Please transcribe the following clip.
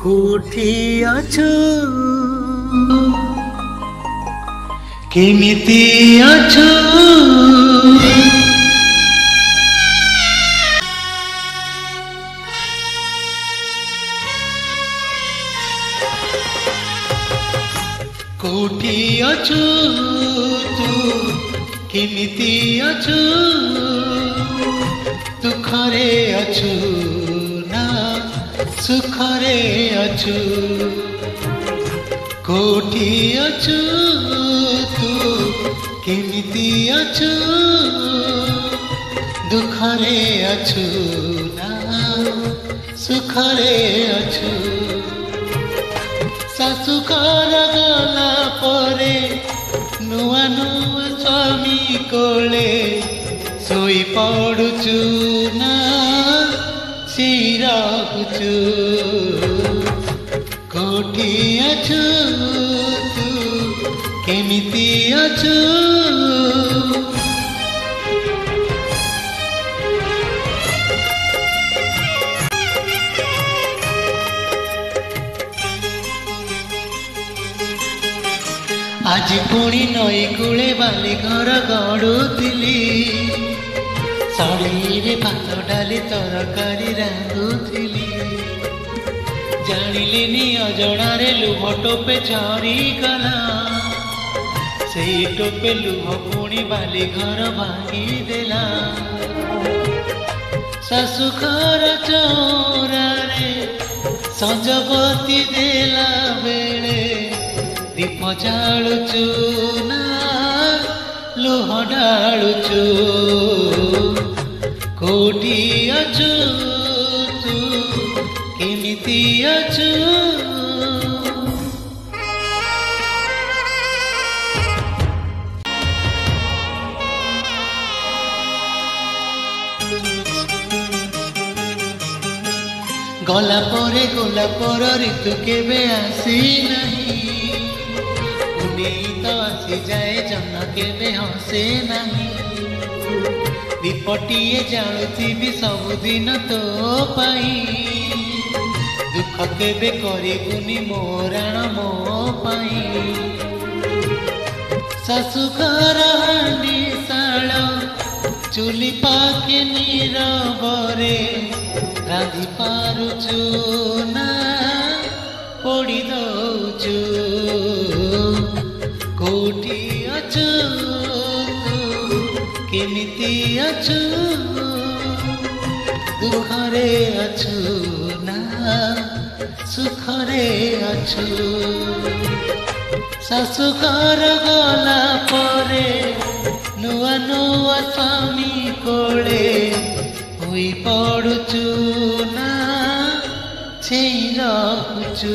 कोठी अछु केमिति अछु कोठी अछु तू केमिति अछु दुखरे अछु ना सुखरे अछु कोठी अछु तू केमिति अछु दुखरे अछु ना सुखरे अछु शाशुकर गला परे नुआ नुआ स्वामी कोले सोई पड़ुचु ना सिराहुचु कोठी अछु तू केमिति अछु आज पुणी नई कूले बाली घर गढ़ुली सड़े भात डाली तरकारी रांधुली जानिलेनी अजणार लुह टोपे झरीगला से टोपे लुह पुणी बाली घर भांगीदेला शाशुघर चौरारे सजबती देला बेले दीप जालुचु ना लुह डालुचु कोठी अछु तू केमिति अछु गला पर ऋतु केबे आसी नहीं तो आसी जाए जन केबे हसे नहीं दीपटीए जालुथी सबुदिन तो पाई दुख केबे करिबुनी मोराण मो पाई शाशुघर हांडी शाल चुली पाके नीरबरे रांधि पारुचु ना पोड़ी दौचु कोठी अछु तू केमिति अछु दुखरे अछु ना सुखरे अछु शाशुघर गला परे नुआ नुआ स्वामी कोले होई पड़ुचु ना छेई रहुचु